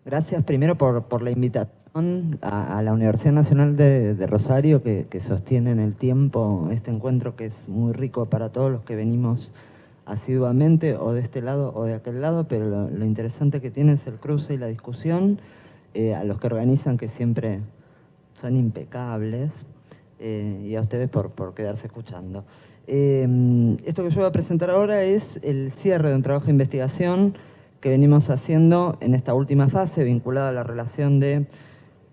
Gracias primero por la invitación a la Universidad Nacional de Rosario que sostiene en el tiempo este encuentro que es muy rico para todos los que venimos asiduamente o de este lado o de aquel lado, pero lo interesante que tiene es el cruce y la discusión, a los que organizan que siempre son impecables, y a ustedes por quedarse escuchando. Esto que yo voy a presentar ahora es el cierre de un trabajo de investigación que venimos haciendo en esta última fase vinculada a la relación de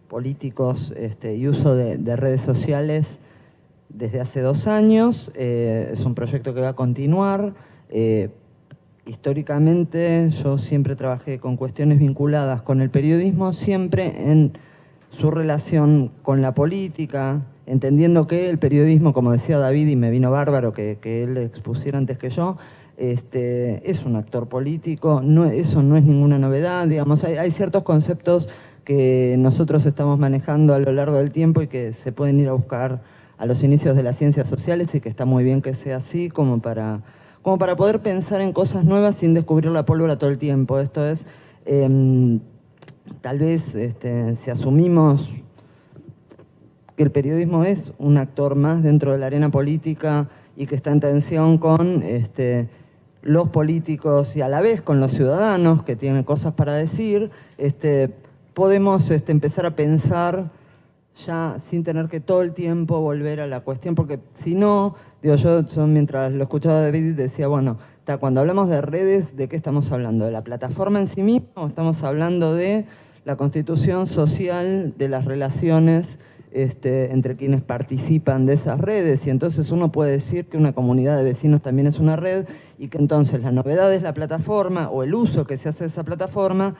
políticos y uso de redes sociales desde hace 2 años. Es un proyecto que va a continuar. Históricamente yo siempre trabajé con cuestiones vinculadas con el periodismo, siempre en su relación con la política, entendiendo que el periodismo, como decía David, y me vino bárbaro que él expusiera antes que yo, es un actor político, eso no es ninguna novedad, digamos, hay ciertos conceptos que nosotros estamos manejando a lo largo del tiempo y que se pueden ir a buscar a los inicios de las ciencias sociales y que está muy bien que sea así como para poder pensar en cosas nuevas sin descubrir la pólvora todo el tiempo. Esto es, tal vez si asumimos que el periodismo es un actor más dentro de la arena política y que está en tensión con los políticos y a la vez con los ciudadanos que tienen cosas para decir, podemos empezar a pensar ya sin tener que todo el tiempo volver a la cuestión, porque si no, digo, yo mientras lo escuchaba David decía, bueno, cuando hablamos de redes, ¿de qué estamos hablando? ¿De la plataforma en sí misma o estamos hablando de la constitución social de las relaciones entre quienes participan de esas redes? Y entonces uno puede decir que una comunidad de vecinos también es una red y que entonces la novedad es la plataforma o el uso que se hace de esa plataforma,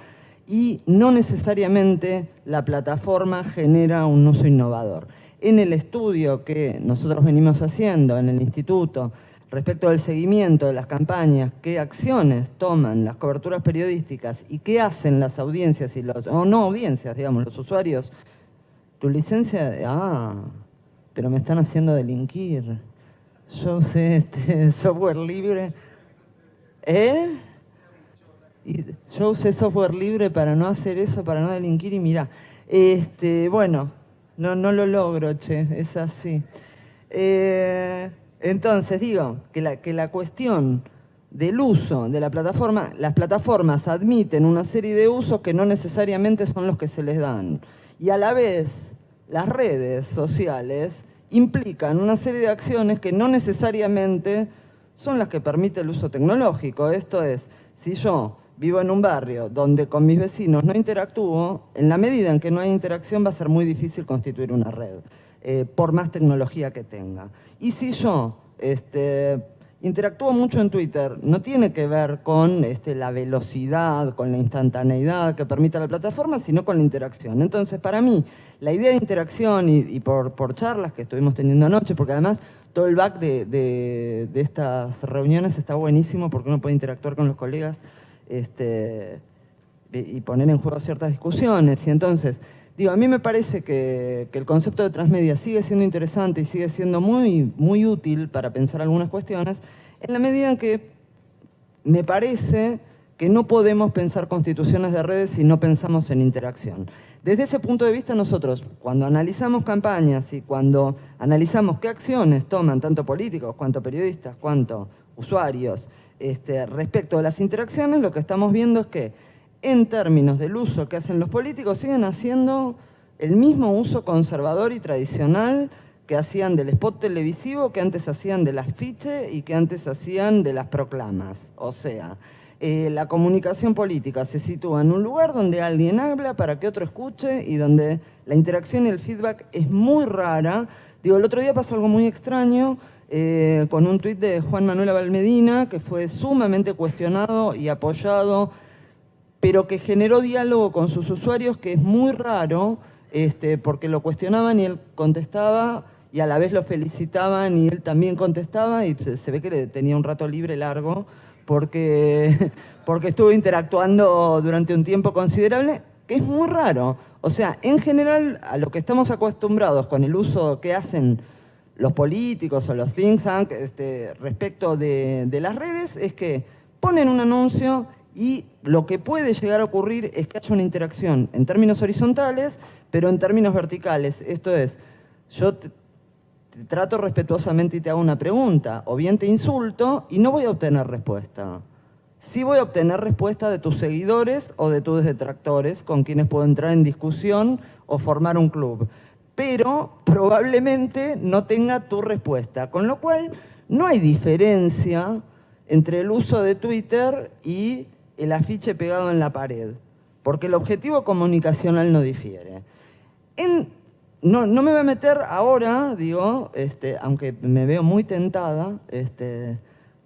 y no necesariamente la plataforma genera un uso innovador. En el estudio que nosotros venimos haciendo en el instituto respecto al seguimiento de las campañas, qué acciones toman las coberturas periodísticas y qué hacen las audiencias y o no audiencias, digamos, los usuarios. Tu licencia, pero me están haciendo delinquir. Yo usé software libre. Y yo usé software libre para no hacer eso, para no delinquir, y mirá, bueno, no lo logro, che, es así. Entonces digo que la cuestión del uso de la plataforma, las plataformas admiten una serie de usos que no necesariamente son los que se les dan. Y a la vez, las redes sociales implican una serie de acciones que no necesariamente son las que permite el uso tecnológico. Esto es, si yo vivo en un barrio donde con mis vecinos no interactúo, en la medida en que no hay interacción va a ser muy difícil constituir una red, por más tecnología que tenga. Y si yo interactúo mucho en Twitter, no tiene que ver con la velocidad, con la instantaneidad que permite la plataforma, sino con la interacción. Entonces, para mí, la idea de interacción y por charlas que estuvimos teniendo anoche, porque además todo el back de estas reuniones está buenísimo porque uno puede interactuar con los colegas y poner en juego ciertas discusiones. Y entonces, digo, a mí me parece que el concepto de transmedia sigue siendo interesante y sigue siendo muy, muy útil para pensar algunas cuestiones, en la medida en que me parece que no podemos pensar constituciones de redes si no pensamos en interacción. Desde ese punto de vista nosotros, cuando analizamos campañas y cuando analizamos qué acciones toman tanto políticos, cuanto periodistas, cuanto usuarios, respecto de las interacciones, lo que estamos viendo es que en términos del uso que hacen los políticos, siguen haciendo el mismo uso conservador y tradicional que hacían del spot televisivo, que antes hacían del afiche y que antes hacían de las proclamas. O sea, la comunicación política se sitúa en un lugar donde alguien habla para que otro escuche y donde la interacción y el feedback es muy rara. Digo, el otro día pasó algo muy extraño con un tuit de Juan Manuel Abalmedina que fue sumamente cuestionado y apoyado, pero que generó diálogo con sus usuarios, que es muy raro, porque lo cuestionaban y él contestaba, y a la vez lo felicitaban y él también contestaba, y se ve que tenía un rato libre largo, porque estuvo interactuando durante un tiempo considerable, que es muy raro. O sea, en general, a lo que estamos acostumbrados con el uso que hacen los políticos o los think tanks respecto de las redes, es que ponen un anuncio Y lo que puede llegar a ocurrir es que haya una interacción en términos horizontales, pero en términos verticales. Esto es, yo te trato respetuosamente y te hago una pregunta, o bien te insulto y no voy a obtener respuesta. Sí voy a obtener respuesta de tus seguidores o de tus detractores, con quienes puedo entrar en discusión o formar un club. Pero probablemente no tenga tu respuesta. Con lo cual, no hay diferencia entre el uso de Twitter y el afiche pegado en la pared. Porque el objetivo comunicacional no difiere. No me voy a meter ahora, digo, aunque me veo muy tentada,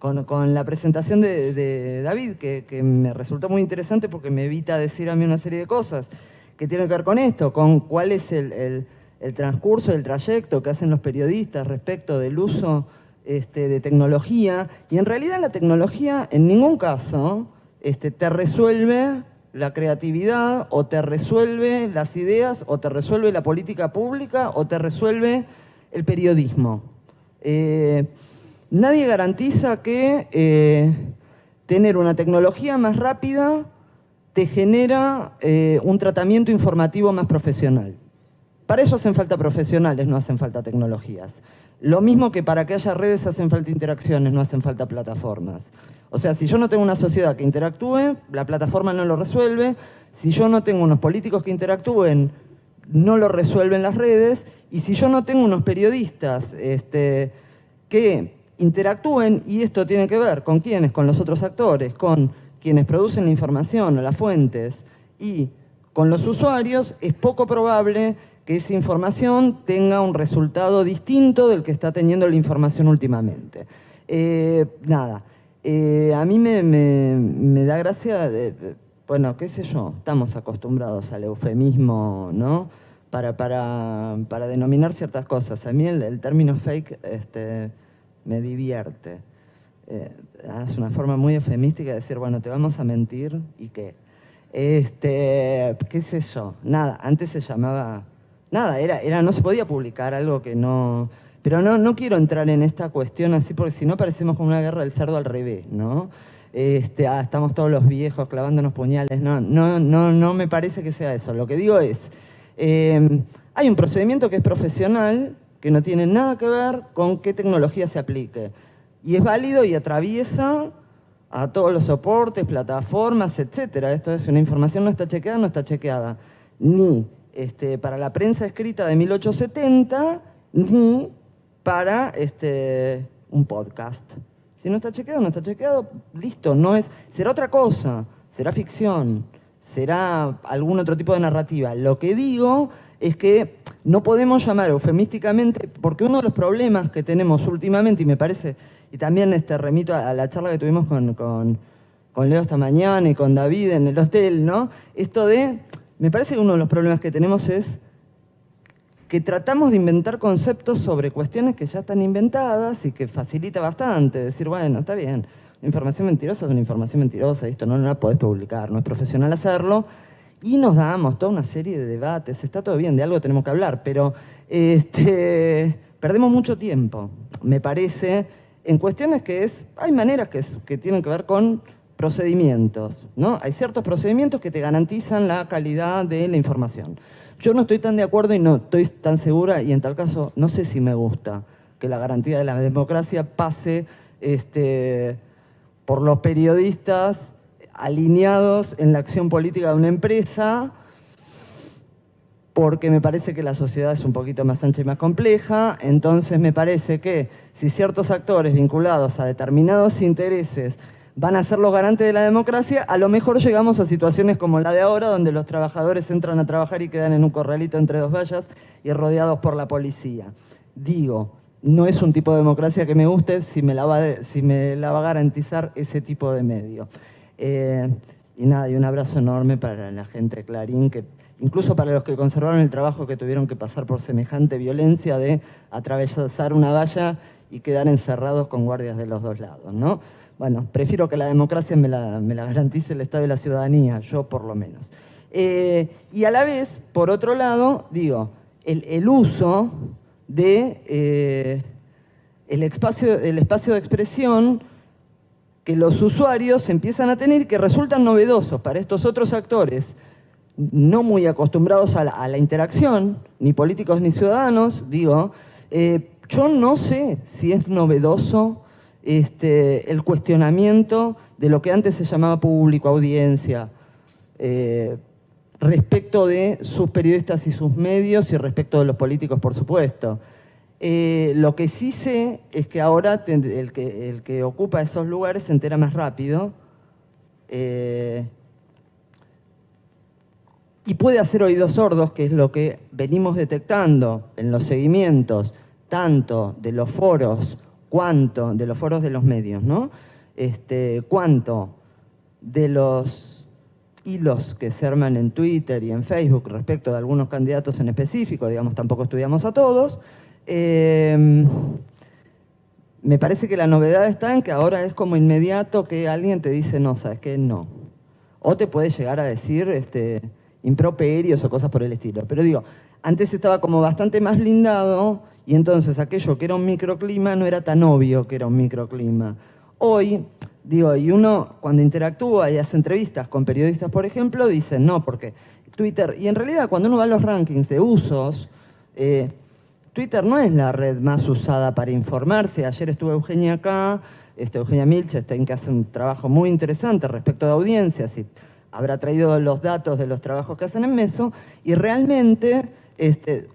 con la presentación de David, que me resultó muy interesante porque me evita decir a mí una serie de cosas que tienen que ver con esto, con cuál es el transcurso, el trayecto que hacen los periodistas respecto del uso de tecnología. Y en realidad la tecnología en ningún caso te resuelve la creatividad, o te resuelve las ideas, o te resuelve la política pública, o te resuelve el periodismo. Nadie garantiza que tener una tecnología más rápida te genera un tratamiento informativo más profesional. Para eso hacen falta profesionales, no hacen falta tecnologías. Lo mismo que para que haya redes hacen falta interacciones, no hacen falta plataformas. O sea, si yo no tengo una sociedad que interactúe, la plataforma no lo resuelve. Si yo no tengo unos políticos que interactúen, no lo resuelven las redes. Y si yo no tengo unos periodistas que interactúen, y esto tiene que ver con quiénes, con los otros actores, con quienes producen la información o las fuentes, y con los usuarios, es poco probable que esa información tenga un resultado distinto del que está teniendo la información últimamente. A mí me da gracia, bueno, qué sé yo, estamos acostumbrados al eufemismo, ¿no? Para denominar ciertas cosas. A mí el término fake me divierte. Es una forma muy eufemística de decir, bueno, te vamos a mentir, ¿y qué? Qué sé yo, nada, antes se llamaba, nada, no se podía publicar algo que no... Pero no quiero entrar en esta cuestión así, porque si no parecemos como una guerra del cerdo al revés, ¿no? Estamos todos los viejos clavándonos puñales. No me parece que sea eso. Lo que digo es, hay un procedimiento que es profesional, que no tiene nada que ver con qué tecnología se aplique. Y es válido y atraviesa a todos los soportes, plataformas, etcétera. Esto es, una información no está chequeada, ni para la prensa escrita de 1870, ni para un podcast. Si no está chequeado, listo, será otra cosa, será ficción, será algún otro tipo de narrativa. Lo que digo es que no podemos llamar eufemísticamente, porque uno de los problemas que tenemos últimamente, y me parece, y también remito a la charla que tuvimos con Leo esta mañana y con David en el hotel, ¿no? Me parece que uno de los problemas que tenemos es que tratamos de inventar conceptos sobre cuestiones que ya están inventadas y que facilita bastante. Decir, bueno, está bien, una información mentirosa es una información mentirosa, esto no la podés publicar, no es profesional hacerlo. Y nos damos toda una serie de debates, está todo bien, de algo tenemos que hablar, pero perdemos mucho tiempo, me parece, en cuestiones hay maneras que tienen que ver con procedimientos, ¿no? Hay ciertos procedimientos que te garantizan la calidad de la información. Yo no estoy tan de acuerdo y no estoy tan segura, y en tal caso no sé si me gusta que la garantía de la democracia pase por los periodistas alineados en la acción política de una empresa, porque me parece que la sociedad es un poquito más ancha y más compleja. Entonces me parece que si ciertos actores vinculados a determinados intereses van a ser los garantes de la democracia, a lo mejor llegamos a situaciones como la de ahora, donde los trabajadores entran a trabajar y quedan en un corralito entre dos vallas y rodeados por la policía. Digo, no es un tipo de democracia que me guste si me la va a garantizar ese tipo de medio. Y nada, y un abrazo enorme para la gente de Clarín, que incluso para los que conservaron el trabajo, que tuvieron que pasar por semejante violencia de atravesar una valla y quedar encerrados con guardias de los dos lados, ¿no? Bueno, prefiero que la democracia me la garantice el Estado y la ciudadanía, yo por lo menos. Y a la vez, por otro lado, digo, el uso de el espacio de expresión que los usuarios empiezan a tener, que resultan novedosos para estos otros actores, no muy acostumbrados a la interacción, ni políticos ni ciudadanos, digo, yo no sé si es novedoso el cuestionamiento de lo que antes se llamaba público, audiencia, respecto de sus periodistas y sus medios y respecto de los políticos, por supuesto. Lo que sí sé es que ahora el que ocupa esos lugares se entera más rápido y puede hacer oídos sordos, que es lo que venimos detectando en los seguimientos, tanto de los foros, cuanto de los foros de los medios, ¿no? Cuanto de los hilos que se arman en Twitter y en Facebook respecto de algunos candidatos en específico, digamos, tampoco estudiamos a todos. Me parece que la novedad está en que ahora es como inmediato que alguien te dice, no, ¿sabes qué? No. O te puede llegar a decir improperios o cosas por el estilo. Pero digo, antes estaba como bastante más blindado y entonces aquello que era un microclima no era tan obvio que era un microclima. Hoy, digo, y uno cuando interactúa y hace entrevistas con periodistas, por ejemplo, dicen, no, porque Twitter, y en realidad cuando uno va a los rankings de usos, Twitter no es la red más usada para informarse. Ayer estuvo Eugenia acá, Eugenia Milchestein, que hace un trabajo muy interesante respecto de audiencias y habrá traído los datos de los trabajos que hacen en Meso, y realmente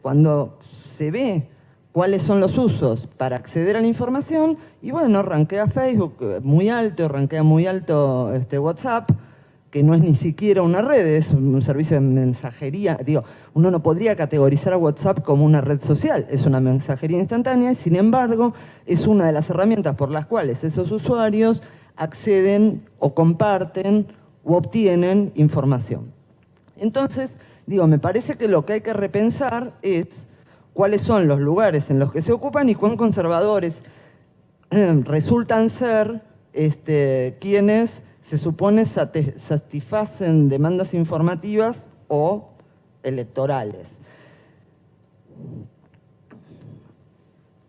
cuando se ve cuáles son los usos para acceder a la información, y bueno, rankea Facebook muy alto, rankea muy alto WhatsApp, que no es ni siquiera una red, es un servicio de mensajería. Digo, uno no podría categorizar a WhatsApp como una red social, es una mensajería instantánea, y sin embargo, es una de las herramientas por las cuales esos usuarios acceden o comparten u obtienen información. Entonces, digo, me parece que lo que hay que repensar es cuáles son los lugares en los que se ocupan y cuán conservadores resultan ser quienes se supone satisfacen demandas informativas o electorales.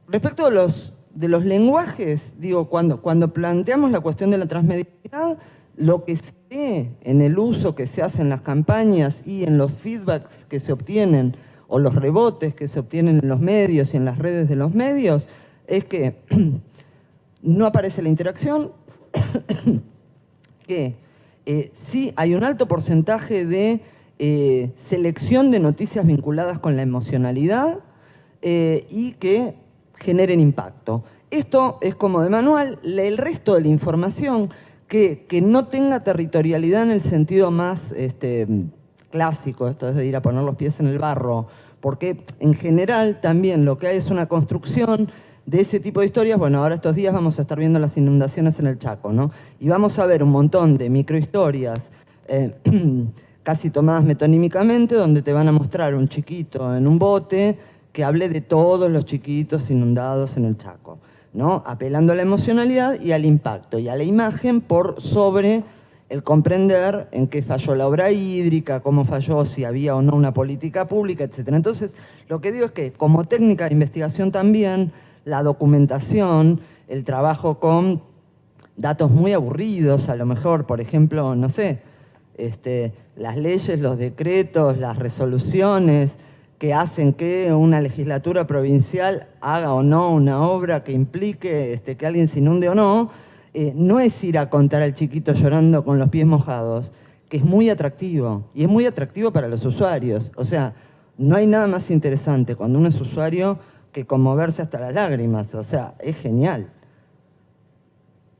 Respecto de los lenguajes, digo, cuando planteamos la cuestión de la transmedialidad, lo que se ve en el uso que se hace en las campañas y en los feedbacks que se obtienen o los rebotes que se obtienen en los medios y en las redes de los medios es que no aparece la interacción, que sí hay un alto porcentaje de selección de noticias vinculadas con la emocionalidad y que generen impacto. Esto es como de manual. El resto de la información que no tenga territorialidad en el sentido más clásico, esto es de ir a poner los pies en el barro, porque en general también lo que hay es una construcción de ese tipo de historias. Bueno, ahora estos días vamos a estar viendo las inundaciones en el Chaco, ¿no? Y vamos a ver un montón de microhistorias casi tomadas metonímicamente, donde te van a mostrar un chiquito en un bote que hable de todos los chiquitos inundados en el Chaco, ¿no? Apelando a la emocionalidad y al impacto y a la imagen por sobre el comprender en qué falló la obra hídrica, cómo falló, si había o no una política pública, etc. Entonces, lo que digo es que como técnica de investigación también, la documentación, el trabajo con datos muy aburridos, a lo mejor, por ejemplo, no sé, las leyes, los decretos, las resoluciones que hacen que una legislatura provincial haga o no una obra que implique que alguien se inunde o no, no es ir a contar al chiquito llorando con los pies mojados, que es muy atractivo, y es muy atractivo para los usuarios. O sea, no hay nada más interesante cuando uno es usuario que conmoverse hasta las lágrimas. O sea, es genial.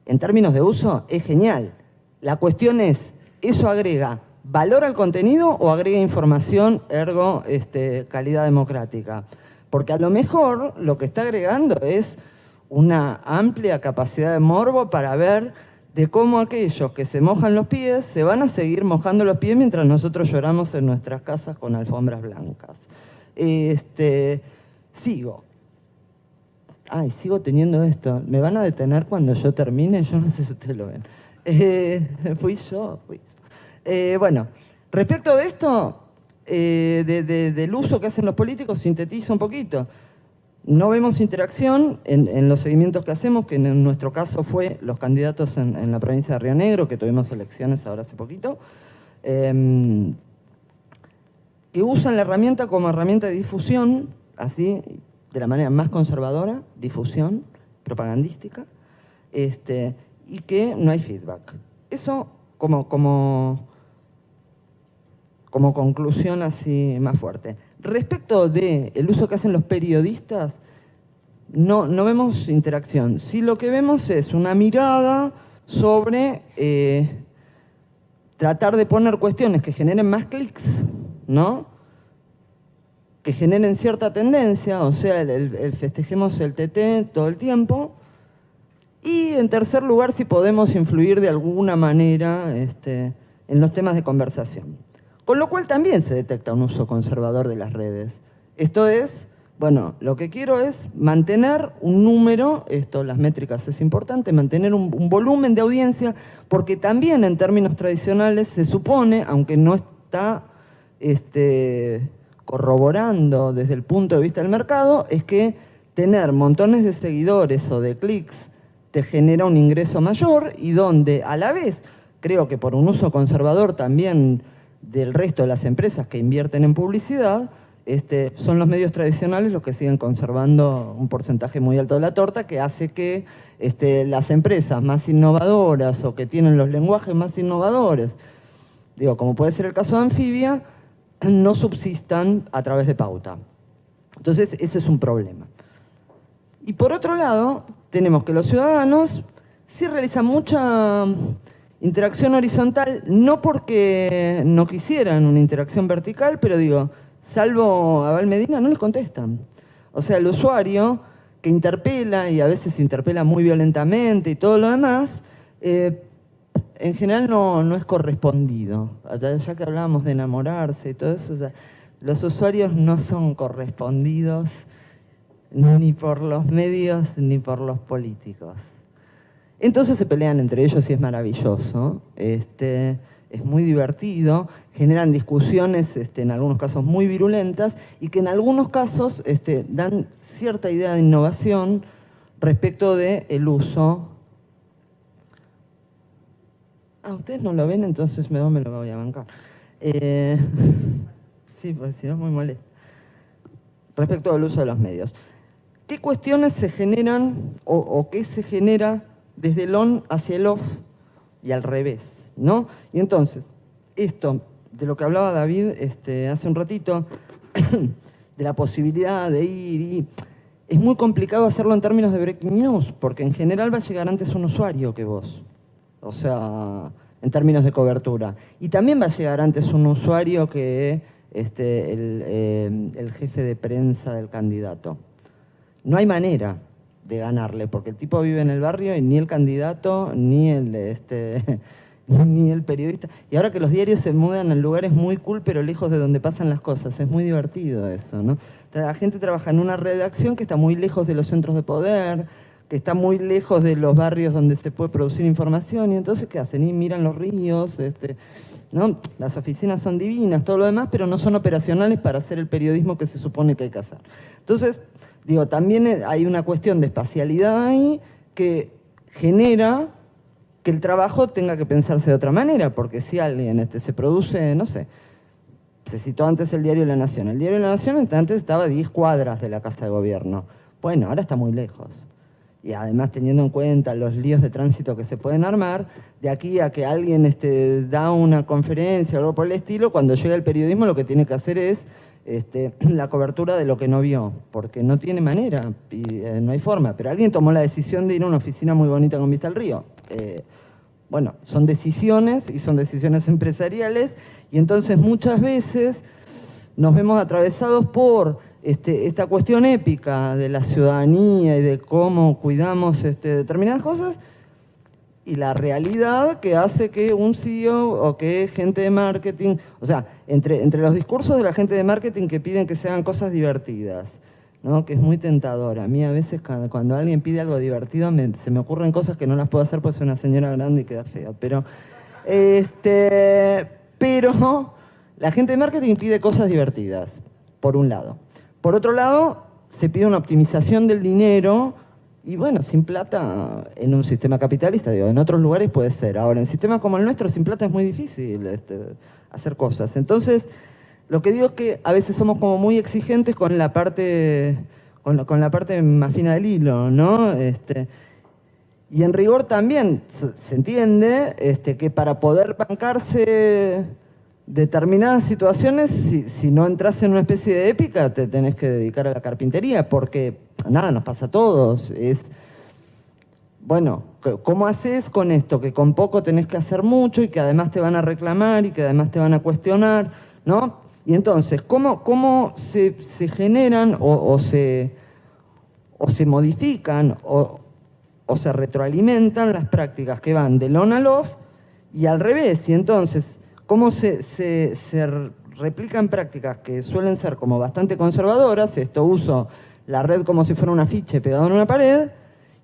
En términos de uso, es genial. La cuestión es, ¿eso agrega valor al contenido o agrega información, ergo calidad democrática? Porque a lo mejor lo que está agregando es una amplia capacidad de morbo para ver de cómo aquellos que se mojan los pies se van a seguir mojando los pies mientras nosotros lloramos en nuestras casas con alfombras blancas. Sigo. Ay, sigo teniendo esto. ¿Me van a detener cuando yo termine? Yo no sé si ustedes lo ven. Fui yo. Bueno, respecto de esto, del uso que hacen los políticos, sintetizo un poquito. no vemos interacción en los seguimientos que hacemos, que en nuestro caso fue los candidatos en la provincia de Río Negro, que tuvimos elecciones ahora hace poquito, que usan la herramienta como herramienta de difusión, así, de la manera más conservadora, difusión propagandística, y que no hay feedback. Eso como conclusión así más fuerte. Respecto del uso que hacen los periodistas, no vemos interacción. Sí, lo que vemos es una mirada sobre tratar de poner cuestiones que generen más clics, ¿no? Que generen cierta tendencia, o sea, el festejemos el TT todo el tiempo. Y en tercer lugar, si podemos influir de alguna manera en los temas de conversación. Con lo cual también se detecta un uso conservador de las redes. Esto es, bueno, lo que quiero es mantener un número, las métricas es importante, mantener un volumen de audiencia, porque también en términos tradicionales se supone, aunque no está corroborando desde el punto de vista del mercado, es que tener montones de seguidores o de clics te genera un ingreso mayor y donde a la vez, creo que por un uso conservador también del resto de las empresas que invierten en publicidad, son los medios tradicionales los que siguen conservando un porcentaje muy alto de la torta, que hace que las empresas más innovadoras o que tienen los lenguajes más innovadores, digo, como puede ser el caso de Anfibia, no subsistan a través de pauta. Entonces, ese es un problema. Y por otro lado, tenemos que los ciudadanos sí realizan mucha interacción horizontal, no porque no quisieran una interacción vertical, pero digo, salvo a Abel Medina, no les contestan. O sea, el usuario que interpela, y a veces interpela muy violentamente y todo lo demás, en general no es correspondido. Ya que hablábamos de enamorarse y todo eso, o sea, los usuarios no son correspondidos ni por los medios ni por los políticos. Entonces se pelean entre ellos y es maravilloso, es muy divertido, generan discusiones en algunos casos muy virulentas y que en algunos casos dan cierta idea de innovación respecto del uso. Ustedes no lo ven, entonces me lo voy a bancar. Sí, porque si no es muy molesto. Respecto al uso de los medios. ¿Qué cuestiones se generan o qué se genera desde el on hacia el off y al revés, ¿no? Y entonces, esto de lo que hablaba David hace un ratito, de la posibilidad de ir y... Es muy complicado hacerlo en términos de breaking news, porque en general va a llegar antes un usuario que vos. O sea, en términos de cobertura. Y también va a llegar antes un usuario que el jefe de prensa del candidato. No hay manera de ganarle, porque el tipo vive en el barrio y ni el candidato, ni el periodista. Y ahora que los diarios se mudan a lugares muy cool, pero lejos de donde pasan las cosas. Es muy divertido eso, ¿no? La gente trabaja en una redacción que está muy lejos de los centros de poder, que está muy lejos de los barrios donde se puede producir información, y entonces, ¿qué hacen? Y miran los ríos, ¿no? Las oficinas son divinas, todo lo demás, pero no son operacionales para hacer el periodismo que se supone que hay que hacer. Entonces, digo, también hay una cuestión de espacialidad ahí que genera que el trabajo tenga que pensarse de otra manera, porque si alguien se produce, no sé, se citó antes el Diario de la Nación. El Diario de la Nación antes estaba a 10 cuadras de la Casa de Gobierno. Bueno, ahora está muy lejos. Y además teniendo en cuenta los líos de tránsito que se pueden armar, de aquí a que alguien da una conferencia o algo por el estilo, cuando llega el periodismo lo que tiene que hacer es la cobertura de lo que no vio, porque no tiene manera, y, no hay forma. Pero alguien tomó la decisión de ir a una oficina muy bonita con vista al río. Bueno, son decisiones y son decisiones empresariales, y entonces muchas veces nos vemos atravesados por esta cuestión épica de la ciudadanía y de cómo cuidamos determinadas cosas, y la realidad que hace que un CEO o que gente de marketing, o sea, entre los discursos de la gente de marketing que piden que se hagan cosas divertidas, ¿no? Que es muy tentador. A mí a veces cuando alguien pide algo divertido se me ocurren cosas que no las puedo hacer porque soy una señora grande y queda fea. Pero la gente de marketing pide cosas divertidas, por un lado. Por otro lado, se pide una optimización del dinero y bueno, sin plata en un sistema capitalista, digo, en otros lugares puede ser. Ahora, en sistemas como el nuestro, sin plata es muy difícil hacer cosas. Entonces, lo que digo es que a veces somos como muy exigentes con la parte, con la parte más fina del hilo, ¿no? Y en rigor también se entiende que para poder bancarse determinadas situaciones, si no entras en una especie de épica, te tenés que dedicar a la carpintería, porque nada, nos pasa a todos. Bueno, ¿cómo haces con esto? Que con poco tenés que hacer mucho y que además te van a reclamar y que además te van a cuestionar, ¿no? Y entonces, ¿cómo se generan o se modifican o se retroalimentan las prácticas que van del on al off y al revés? Y entonces, ¿cómo se replican prácticas que suelen ser como bastante conservadoras? Esto, uso la red como si fuera un afiche pegado en una pared,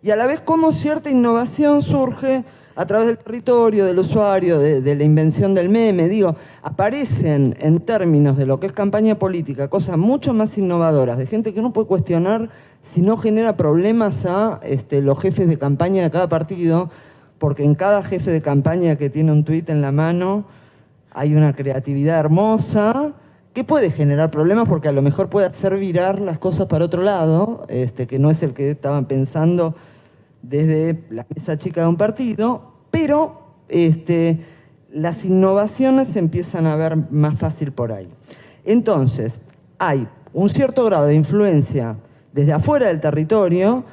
y a la vez cómo cierta innovación surge a través del territorio, del usuario, de la invención del meme. Digo, aparecen en términos de lo que es campaña política cosas mucho más innovadoras, de gente que uno puede cuestionar si no genera problemas a los jefes de campaña de cada partido, porque en cada jefe de campaña que tiene un tuit en la mano hay una creatividad hermosa que puede generar problemas porque a lo mejor puede hacer virar las cosas para otro lado, que no es el que estaban pensando desde la mesa chica de un partido, pero las innovaciones se empiezan a ver más fácil por ahí. Entonces, hay un cierto grado de influencia desde afuera del territorio,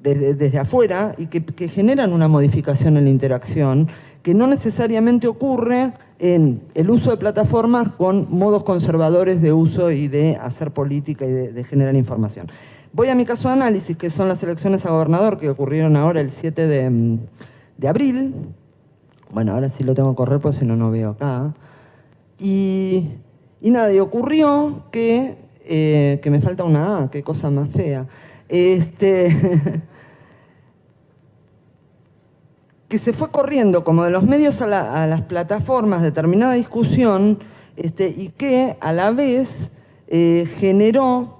desde afuera, y que generan una modificación en la interacción, que no necesariamente ocurre en el uso de plataformas con modos conservadores de uso y de hacer política y de generar información. Voy a mi caso de análisis, que son las elecciones a gobernador que ocurrieron ahora el 7 de abril. Bueno, ahora sí lo tengo que correr, pues si no, no veo acá. Y nada, y ocurrió que me falta una A, qué cosa más fea. Que se fue corriendo como de los medios a las plataformas determinada discusión, y que a la vez generó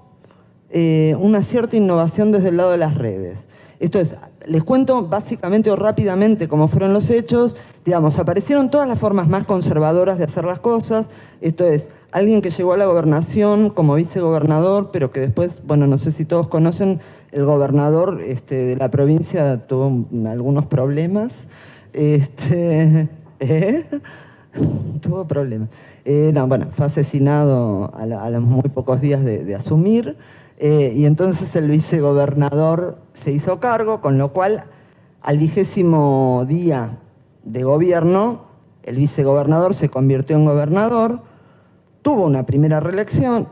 una cierta innovación desde el lado de las redes. Esto es, les cuento básicamente o rápidamente cómo fueron los hechos. Digamos, aparecieron todas las formas más conservadoras de hacer las cosas. Esto es, alguien que llegó a la gobernación como vicegobernador, pero que después, bueno, no sé si todos conocen, el gobernador de la provincia tuvo algunos problemas. Tuvo problemas. No, bueno, fue asesinado a los muy pocos días de asumir. Y entonces el vicegobernador se hizo cargo, con lo cual al 20º día de gobierno, el vicegobernador se convirtió en gobernador, tuvo una primera reelección,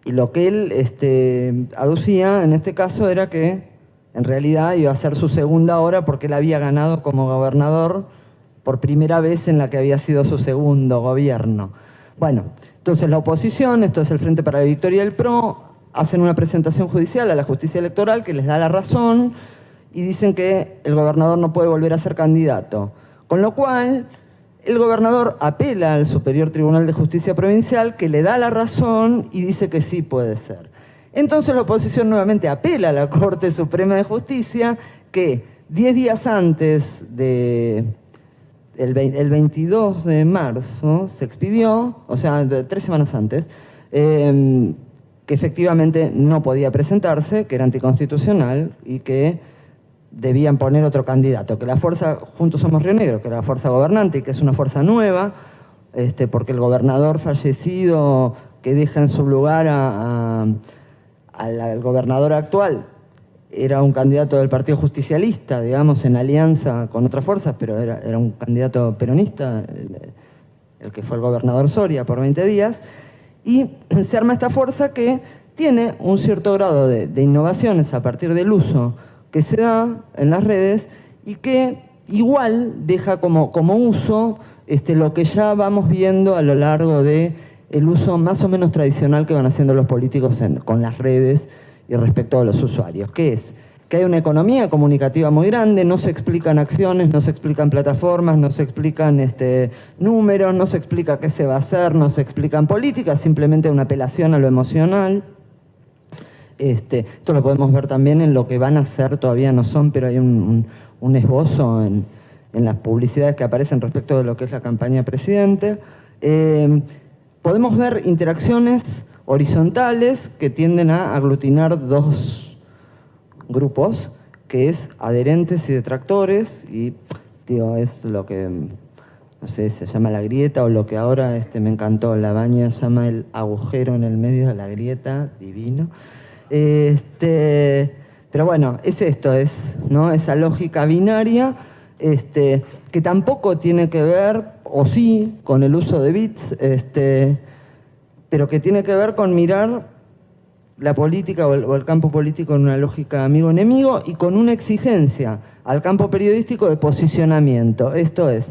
y lo que él aducía en este caso era que en realidad iba a ser su segunda hora porque él había ganado como gobernador por primera vez en la que había sido su segundo gobierno. Bueno, entonces la oposición, esto es el Frente para la Victoria del PRO, hacen una presentación judicial a la justicia electoral que les da la razón y dicen que el gobernador no puede volver a ser candidato. Con lo cual, el gobernador apela al Superior Tribunal de Justicia Provincial, que le da la razón y dice que sí puede ser. Entonces la oposición nuevamente apela a la Corte Suprema de Justicia, que 10 días antes el 22 de marzo se expidió, o sea, 3 semanas antes, que efectivamente no podía presentarse, que era anticonstitucional y que debían poner otro candidato, que la fuerza Juntos Somos Río Negro, que era la fuerza gobernante y que es una fuerza nueva, porque el gobernador fallecido que deja en su lugar al gobernador actual era un candidato del Partido Justicialista, digamos, en alianza con otras fuerzas, pero era un candidato peronista, el que fue el gobernador Soria por 20 días, y se arma esta fuerza que tiene un cierto grado de innovaciones a partir del uso que se da en las redes y que igual deja como uso lo que ya vamos viendo a lo largo del uso más o menos tradicional que van haciendo los políticos con las redes y respecto a los usuarios, que es que hay una economía comunicativa muy grande, no se explican acciones, no se explican plataformas, no se explican números, no se explica qué se va a hacer, no se explican políticas, simplemente una apelación a lo emocional. Esto lo podemos ver también en lo que van a hacer, todavía no son, pero hay un esbozo en las publicidades que aparecen respecto de lo que es la campaña presidente. Podemos ver interacciones horizontales que tienden a aglutinar dos grupos, que es adherentes y detractores, y digo, es lo que, no sé, se llama la grieta, o lo que ahora me encantó, la Baña llama el agujero en el medio de la grieta, divino. Pero bueno, es esto, ¿no? Esa lógica binaria, que tampoco tiene que ver, o sí, con el uso de bits, pero que tiene que ver con mirar la política o el campo político en una lógica amigo-enemigo y con una exigencia al campo periodístico de posicionamiento. Esto es,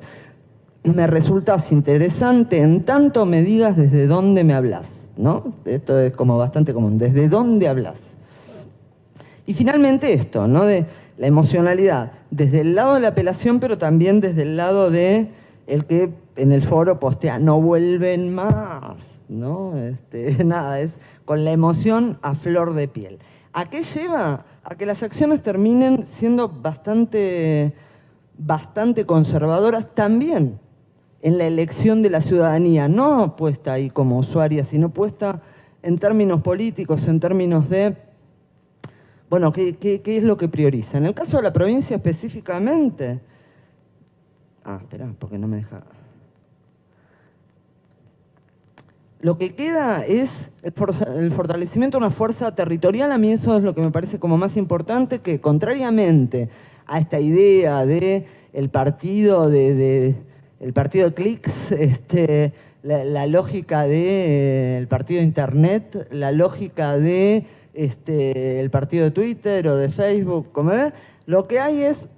me resultas interesante en tanto me digas desde dónde me hablas, ¿no? Esto es como bastante común, desde dónde hablas. Y finalmente esto, ¿no? De la emocionalidad, desde el lado de la apelación, pero también desde el lado de el que en el foro postea, no vuelven más, ¿no? Nada, es con la emoción a flor de piel. ¿A qué lleva? A que las acciones terminen siendo bastante conservadoras también en la elección de la ciudadanía, no puesta ahí como usuaria, sino puesta en términos políticos, en términos de, bueno, ¿qué es lo que prioriza? En el caso de la provincia específicamente, espera, porque no me deja. Lo que queda es el fortalecimiento de una fuerza territorial. A mí eso es lo que me parece como más importante, que contrariamente a esta idea de el partido de clics, la lógica del partido de internet, la lógica de el partido de Twitter o de Facebook, como ven, lo que hay es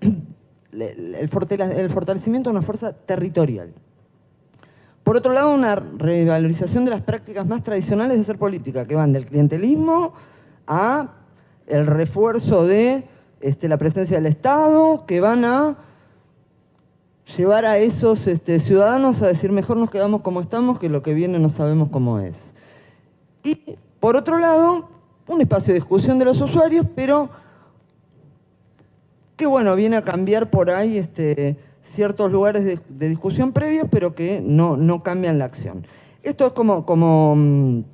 el fortalecimiento de una fuerza territorial. Por otro lado, una revalorización de las prácticas más tradicionales de hacer política, que van del clientelismo a el refuerzo de la presencia del Estado, que van a llevar a esos ciudadanos a decir mejor nos quedamos como estamos, que lo que viene no sabemos cómo es. Y, por otro lado, un espacio de discusión de los usuarios, pero que, bueno, viene a cambiar por ahí ciertos lugares de discusión previos, pero que no cambian la acción. Esto es como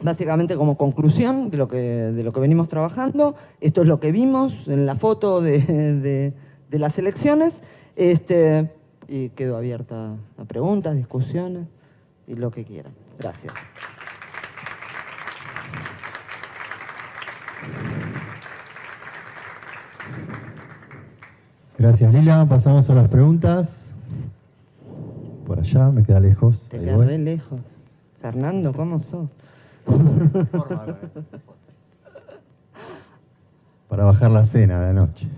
básicamente como conclusión de lo que venimos trabajando. Esto es lo que vimos en la foto de las elecciones. Y quedo abierta a preguntas, discusiones y lo que quieran. Gracias. Gracias, Lila. Pasamos a las preguntas. Por allá, me queda lejos. Te queda re lejos. Fernando, ¿cómo sos? Para bajar la cena de la noche.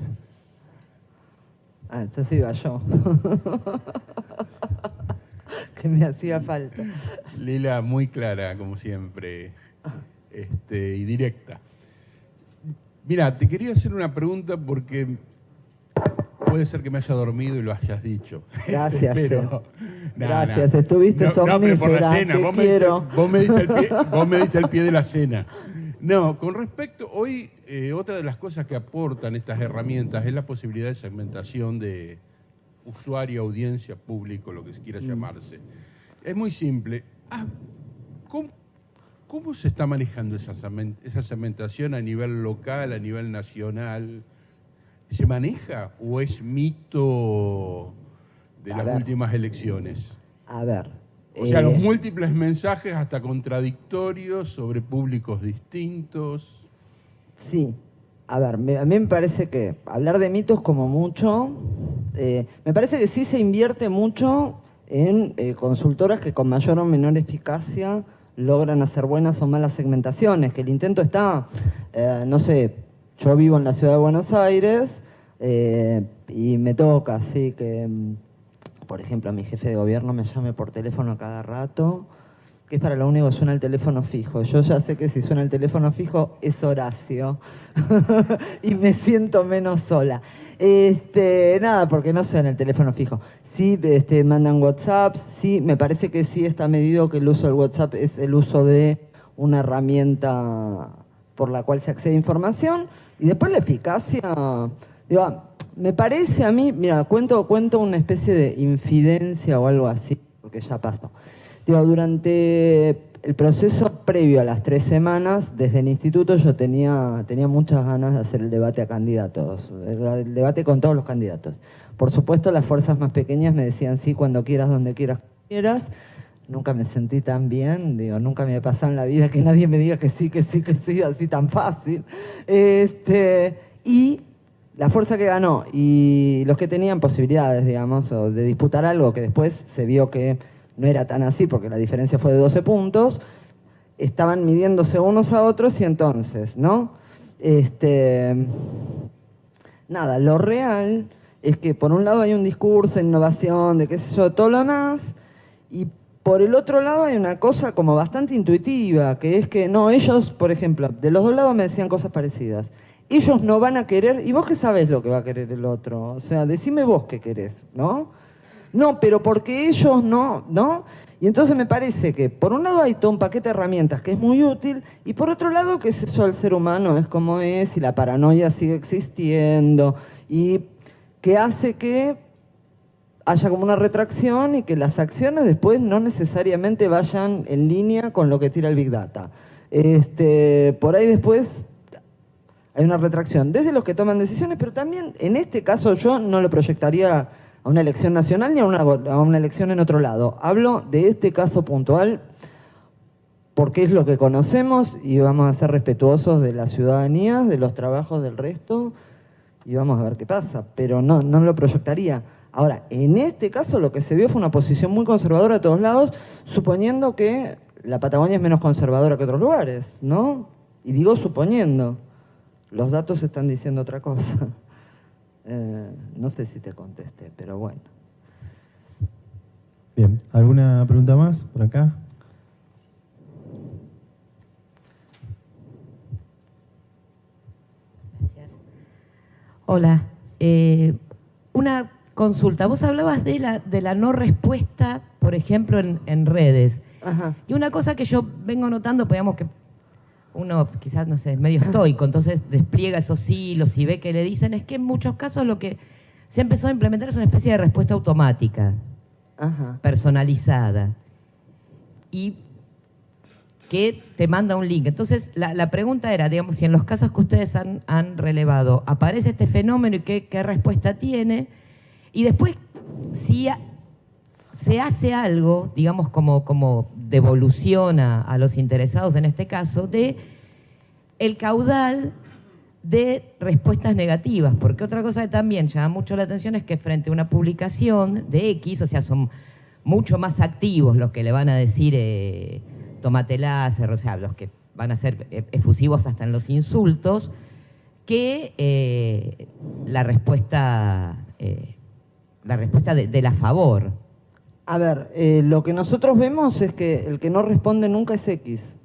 Entonces iba yo. Que me hacía falta. Lila, muy clara, como siempre, y directa. Mira, te quería hacer una pregunta porque puede ser que me haya dormido y lo hayas dicho. Gracias, pero, gracias, estuviste somnífera, pero por la cena, te quiero. Vos me diste el pie de la cena. No, con respecto, hoy otra de las cosas que aportan estas herramientas es la posibilidad de segmentación de usuario, audiencia, público, lo que se quiera llamarse. Es muy simple. ¿Cómo se está manejando esa segmentación a nivel local, a nivel nacional? ¿Se maneja o es mito de las últimas elecciones? A ver. O sea, los múltiples mensajes hasta contradictorios sobre públicos distintos. Sí. A ver, a mí me parece que hablar de mitos como mucho, me parece que sí se invierte mucho en consultoras que con mayor o menor eficacia logran hacer buenas o malas segmentaciones, que el intento está, no sé, yo vivo en la ciudad de Buenos Aires y me toca, así que, por ejemplo, mi jefe de gobierno me llame por teléfono a cada rato que es para lo único que suena el teléfono fijo. Yo ya sé que si suena el teléfono fijo es Horacio y me siento menos sola. Nada, porque no suena el teléfono fijo. Sí, mandan WhatsApp, sí, me parece que sí está medido que el uso del WhatsApp es el uso de una herramienta por la cual se accede a información, y después la eficacia, digo, me parece a mí, mira, cuento una especie de infidencia o algo así, porque ya pasó. Digo, durante el proceso previo a las 3 semanas, desde el instituto yo tenía muchas ganas de hacer el debate a candidatos, el debate con todos los candidatos. Por supuesto, las fuerzas más pequeñas me decían sí, cuando quieras, donde quieras, quieras. Nunca me sentí tan bien, digo, nunca me ha pasado en la vida que nadie me diga que sí, así tan fácil. Y la fuerza que ganó y los que tenían posibilidades, digamos, o de disputar algo que después se vio que no era tan así porque la diferencia fue de 12 puntos, estaban midiéndose unos a otros y entonces, ¿no? Nada, lo real es que por un lado hay un discurso de innovación, de qué sé yo, todo lo demás, y por el otro lado hay una cosa como bastante intuitiva, que es que, no, ellos, por ejemplo, de los dos lados me decían cosas parecidas. Ellos no van a querer, y vos qué sabés lo que va a querer el otro, o sea, decime vos qué querés, ¿no? No, pero porque ellos no, ¿no? Y entonces me parece que por un lado hay todo un paquete de herramientas que es muy útil, y por otro lado que es eso, el ser humano es como es, y la paranoia sigue existiendo, y que hace que haya como una retracción y que las acciones después no necesariamente vayan en línea con lo que tira el Big Data. Por ahí después hay una retracción desde los que toman decisiones, pero también en este caso yo no lo proyectaría a una elección nacional ni a una elección en otro lado. Hablo de este caso puntual porque es lo que conocemos y vamos a ser respetuosos de la ciudadanía, de los trabajos del resto y vamos a ver qué pasa, pero no lo proyectaría. Ahora, en este caso lo que se vio fue una posición muy conservadora de todos lados, suponiendo que la Patagonia es menos conservadora que otros lugares, ¿no? Y digo suponiendo. Los datos están diciendo otra cosa. No sé si te contesté, pero bueno. Bien, ¿alguna pregunta más por acá? Gracias. Hola. Una consulta. Vos hablabas de la no respuesta, por ejemplo, en redes. Ajá. Y una cosa que yo vengo notando, pues, digamos que uno quizás, no sé, es medio estoico, entonces despliega esos hilos y ve que le dicen, es que en muchos casos lo que se ha empezado a implementar es una especie de respuesta automática, Ajá. personalizada, y que te manda un link. Entonces, la pregunta era, digamos, si en los casos que ustedes han relevado, aparece este fenómeno y qué respuesta tiene, y después, si se hace algo, digamos, como devolución a los interesados en este caso, de el caudal de respuestas negativas, porque otra cosa que también llama mucho la atención es que frente a una publicación de X, o sea, son mucho más activos los que le van a decir tomate láser, o sea, los que van a ser efusivos hasta en los insultos, que la respuesta de la favor. A ver, lo que nosotros vemos es que el que no responde nunca es X.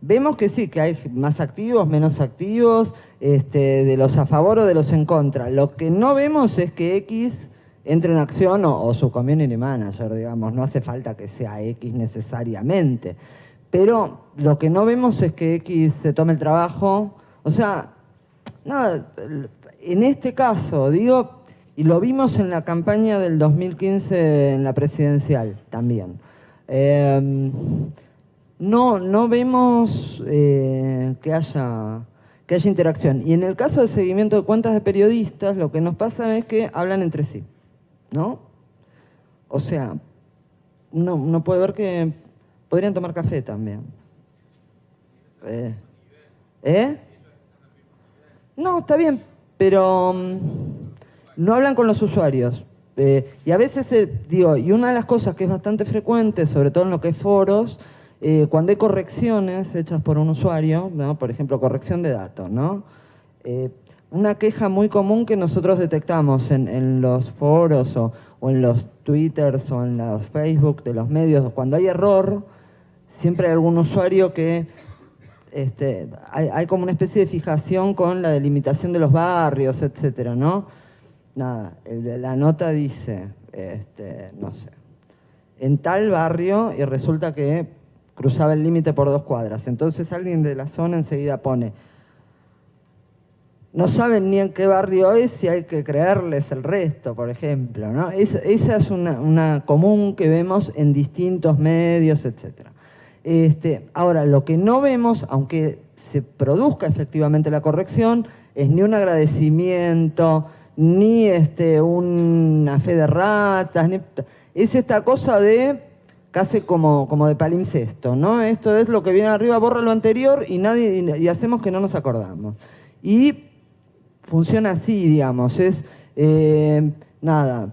Vemos que sí, que hay más activos, menos activos, de los a favor o de los en contra. Lo que no vemos es que X entre en acción o su community manager, digamos. No hace falta que sea X necesariamente. Pero lo que no vemos es que X se tome el trabajo. O sea, nada, en este caso, digo, y lo vimos en la campaña del 2015 en la presidencial también. No vemos que haya interacción. Y en el caso del seguimiento de cuentas de periodistas, lo que nos pasa es que hablan entre sí, ¿no? O sea, uno puede ver que podrían tomar café también. No, está bien, pero no hablan con los usuarios. Y a veces, digo, y una de las cosas que es bastante frecuente, sobre todo en lo que es foros, cuando hay correcciones hechas por un usuario, ¿no? Por ejemplo, corrección de datos, ¿no? Una queja muy común que nosotros detectamos en los foros o o en los Twitters o en los Facebook de los medios, cuando hay error, siempre hay algún usuario que hay como una especie de fijación con la delimitación de los barrios, etcétera, ¿no? Nada, la nota dice, no sé, en tal barrio, y resulta que cruzaba el límite por 2 cuadras. Entonces alguien de la zona enseguida pone, no saben ni en qué barrio es y hay que creerles el resto, por ejemplo, ¿no? Esa es una común que vemos en distintos medios, etcétera. Ahora, lo que no vemos, aunque se produzca efectivamente la corrección, es ni un agradecimiento, ni una fe de ratas, es esta cosa de casi como de palimpsesto, ¿no? Esto es lo que viene arriba, borra lo anterior y hacemos que no nos acordamos. Y funciona así, digamos, nada.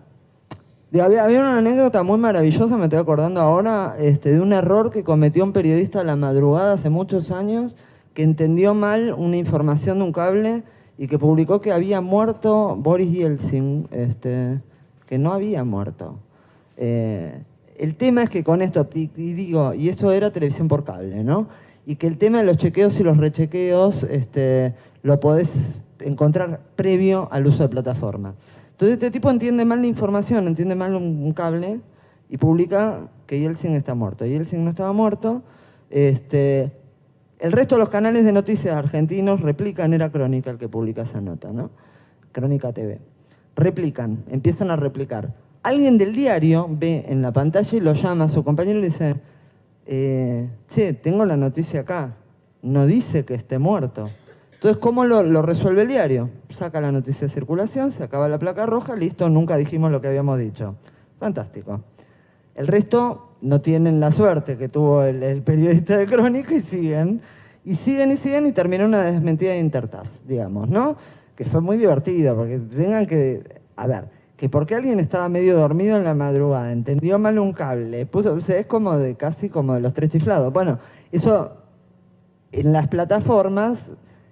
Había una anécdota muy maravillosa, me estoy acordando ahora, de un error que cometió un periodista a la madrugada hace muchos años, que entendió mal una información de un cable y que publicó que había muerto Boris Yeltsin, que no había muerto. El tema es que con esto, y eso era televisión por cable, ¿no? Y que el tema de los chequeos y los rechequeos lo podés encontrar previo al uso de plataforma. Entonces este tipo entiende mal la información, entiende mal un cable y publica que Yeltsin está muerto. Yeltsin no estaba muerto. El resto de los canales de noticias argentinos replican, era Crónica el que publica esa nota, ¿no? Crónica TV. Replican, empiezan a replicar. Alguien del diario ve en la pantalla y lo llama a su compañero y le dice, che, tengo la noticia acá, no dice que esté muerto. Entonces, ¿cómo lo resuelve el diario? Saca la noticia de circulación, se acaba la placa roja, listo, nunca dijimos lo que habíamos dicho. Fantástico. El resto no tienen la suerte que tuvo el periodista de Crónica y siguen y terminó una desmentida de Intertas, digamos, ¿no? Que fue muy divertido, porque tengan que... A ver, que porque alguien estaba medio dormido en la madrugada, entendió mal un cable, es como casi como de los 3 chiflados. Bueno, eso en las plataformas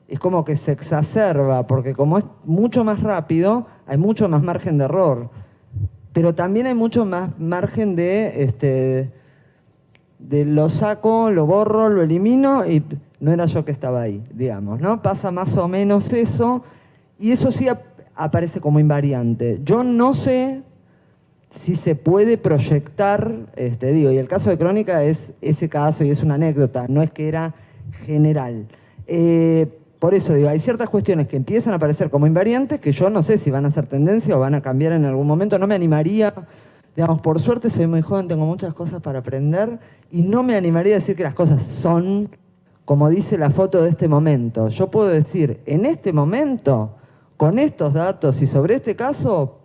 es como que se exacerba, porque como es mucho más rápido, hay mucho más margen de error. Pero también hay mucho más margen de lo saco, lo borro, lo elimino y no era yo que estaba ahí, digamos, ¿no? Pasa más o menos eso, y eso sí aparece como invariante. Yo no sé si se puede proyectar, y el caso de Crónica es ese caso y es una anécdota, no es que era general. Por eso digo, hay ciertas cuestiones que empiezan a aparecer como invariantes que yo no sé si van a ser tendencia o van a cambiar en algún momento. No me animaría, digamos, por suerte soy muy joven, tengo muchas cosas para aprender y no me animaría a decir que las cosas son como dice la foto de este momento. Yo puedo decir, en este momento, con estos datos y sobre este caso,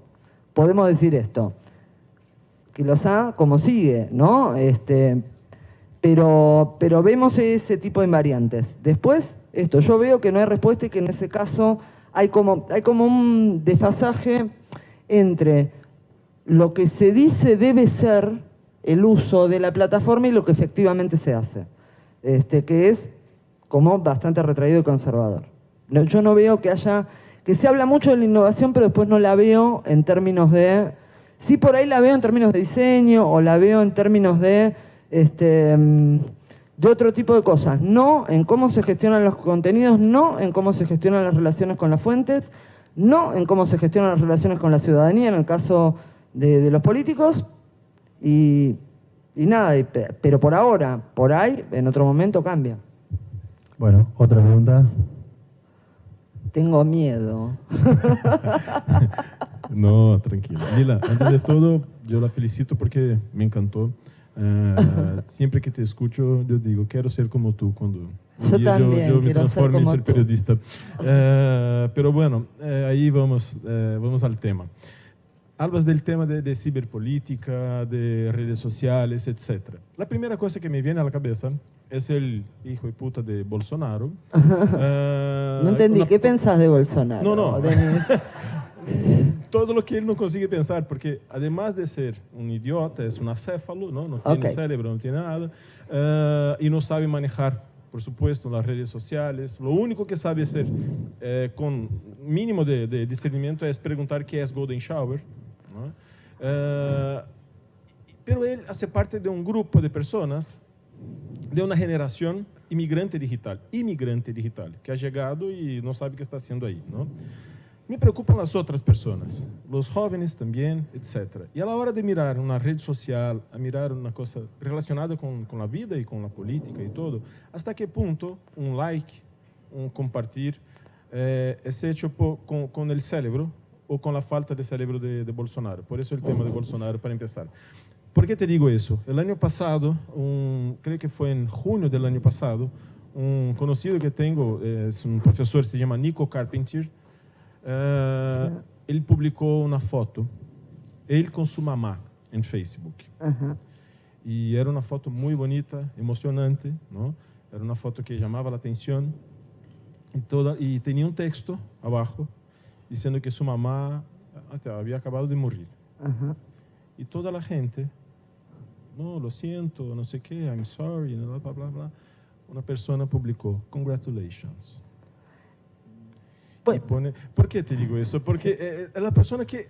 podemos decir esto. Que los ha como sigue, ¿no? Pero vemos ese tipo de invariantes. Después, yo veo que no hay respuesta y que en ese caso hay como un desfasaje entre lo que se dice debe ser el uso de la plataforma y lo que efectivamente se hace, que es como bastante retraído y conservador. Yo no veo que se habla mucho de la innovación, pero después no la veo en términos de... Sí, por ahí la veo en términos de diseño o la veo en términos de otro tipo de cosas, no en cómo se gestionan los contenidos, no en cómo se gestionan las relaciones con las fuentes, no en cómo se gestionan las relaciones con la ciudadanía, en el caso de los políticos, y nada, pero por ahora, por ahí, en otro momento cambia. Bueno, otra pregunta. Tengo miedo. No, tranquila. Lila, antes de todo, yo la felicito porque me encantó. Siempre que te escucho, yo digo, quiero ser como tú cuando yo también yo me quiero transforme en ser ser como tú. periodista. Pero bueno, ahí vamos al tema. Hablas del tema de ciberpolítica, de redes sociales, etc. La primera cosa que me viene a la cabeza es el hijo de puta de Bolsonaro. No entendí, ¿qué pensás de Bolsonaro? No. Denis? Todo lo que él no consigue pensar, porque además de ser un idiota, es un acéfalo, no tiene cerebro, no tiene nada, y no sabe manejar, por supuesto, las redes sociales. Lo único que sabe hacer con mínimo de discernimiento es preguntar qué es Golden Shower, ¿no? Pero él hace parte de un grupo de personas, de una generación inmigrante digital, que ha llegado y no sabe qué está haciendo ahí, ¿no? Me preocupan las otras personas, los jóvenes también, etc. Y a la hora de mirar una red social, a mirar una cosa relacionada con la vida y con la política y todo, ¿hasta qué punto un like, un compartir, es hecho con el cerebro o con la falta de cerebro de Bolsonaro? Por eso el tema de Bolsonaro, para empezar. ¿Por qué te digo eso? El año pasado, creo que fue en junio del año pasado, un conocido que tengo, es un profesor, se llama Nico Carpentier. Él publicó una foto, él con su mamá, en Facebook. Ajá. Y era una foto muy bonita, emocionante, ¿no? Era una foto que llamaba la atención y tenía un texto abajo diciendo que su mamá había acabado de morir. Ajá. Y toda la gente, no, lo siento, no sé qué, I'm sorry, bla, bla, bla, bla. Una persona publicó, congratulations. Bueno. Pone, ¿por qué te digo eso? Porque la persona que,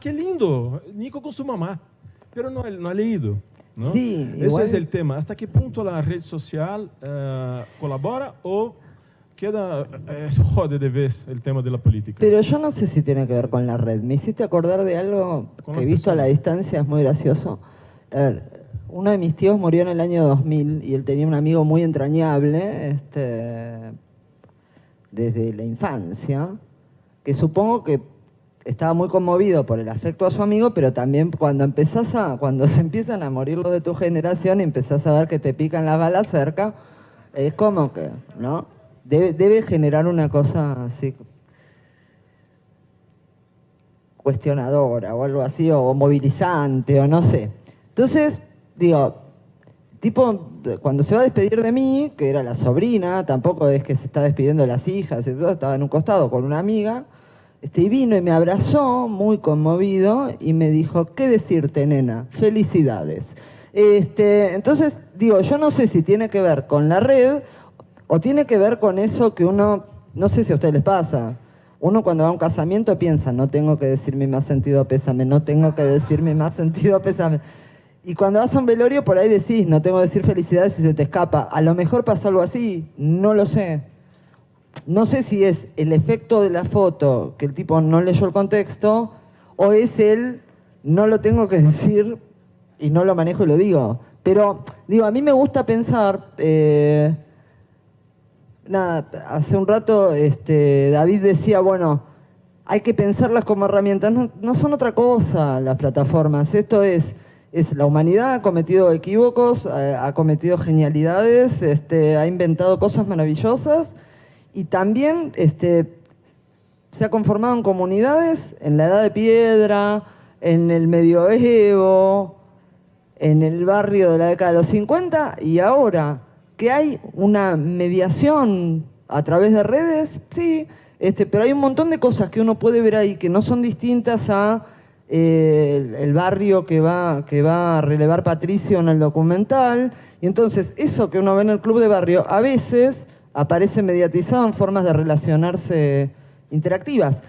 qué lindo, Nico con su mamá, pero no ha leído, ¿no? Sí, Eso igual. es el tema. ¿Hasta qué punto la red social colabora o queda, jode de vez el tema de la política? Pero yo no sé si tiene que ver con la red. Me hiciste acordar de algo Con que las visto a la personas. distancia es muy gracioso. A ver, uno de mis tíos murió en el año 2000 y él tenía un amigo muy entrañable, desde la infancia, que supongo que estaba muy conmovido por el afecto a su amigo, pero también cuando se empiezan a morir los de tu generación y empezás a ver que te pican las balas cerca, es como que, ¿no? Debe generar una cosa así cuestionadora o algo así, o movilizante, o no sé. Entonces, digo, tipo, cuando se va a despedir de mí, que era la sobrina, tampoco es que se está despidiendo de las hijas, estaba en un costado con una amiga, y vino y me abrazó, muy conmovido, y me dijo, ¿qué decirte, nena? Felicidades. Entonces, digo, yo no sé si tiene que ver con la red o tiene que ver con eso que uno, no sé si a ustedes les pasa, uno cuando va a un casamiento piensa, no tengo que decir mi más sentido pésame, no tengo que decir mi más sentido pésame. Y cuando vas a un velorio, por ahí decís, no tengo que decir felicidades y se te escapa. A lo mejor pasó algo así, no lo sé. No sé si es el efecto de la foto, que el tipo no leyó el contexto, o es el, no lo tengo que decir y no lo manejo y lo digo. Pero, digo, a mí me gusta pensar, hace un rato David decía, bueno, hay que pensarlas como herramientas. No son otra cosa las plataformas, esto es la humanidad ha cometido equívocos, ha cometido genialidades, ha inventado cosas maravillosas y también se ha conformado en comunidades en la Edad de Piedra, en el Medioevo, en el barrio de la década de los 50 y ahora que hay una mediación a través de redes, sí, pero hay un montón de cosas que uno puede ver ahí que no son distintas a el barrio que va a relevar Patricio en el documental. Y entonces eso que uno ve en el club de barrio a veces aparece mediatizado en formas de relacionarse interactivas.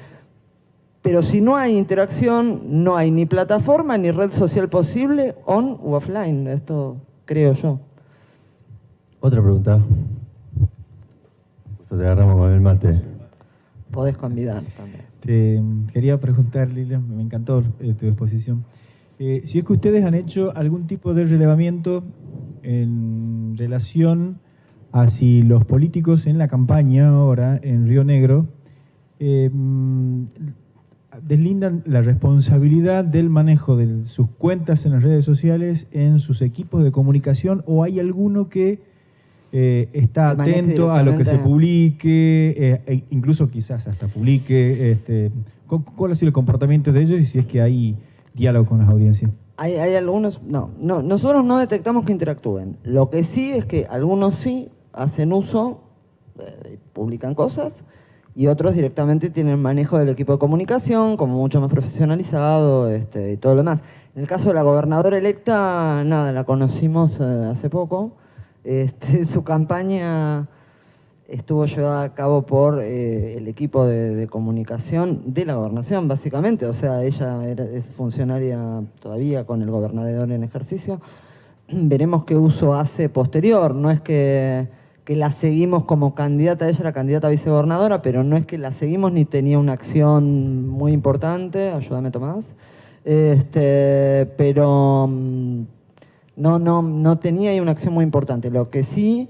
Pero si no hay interacción, no hay ni plataforma ni red social posible, on u offline. Esto creo yo. Otra pregunta. Justo te agarramos con el mate. Podés convidar también. Quería preguntar, Lilia, me encantó tu exposición. Si es que ustedes han hecho algún tipo de relevamiento en relación a si los políticos en la campaña ahora en Río Negro deslindan la responsabilidad del manejo de sus cuentas en las redes sociales en sus equipos de comunicación, o hay alguno que está Que maneje atento a lo que se directamente. publique, incluso quizás hasta publique, cuál ha sido el comportamiento de ellos y si es que hay diálogo con las audiencias. Hay algunos, no, nosotros no detectamos que interactúen. Lo que sí es que algunos sí hacen uso, publican cosas, y otros directamente tienen manejo del equipo de comunicación, como mucho más profesionalizado, y todo lo demás. En el caso de la gobernadora electa, nada, la conocimos hace poco. Su campaña estuvo llevada a cabo por el equipo de comunicación de la gobernación, básicamente. O sea, ella es funcionaria todavía con el gobernador en ejercicio. Veremos qué uso hace posterior. No es que la seguimos como candidata, ella era candidata a vicegobernadora, pero no es que la seguimos ni tenía una acción muy importante. Ayúdame, Tomás. Pero no tenía ahí una acción muy importante. Lo que sí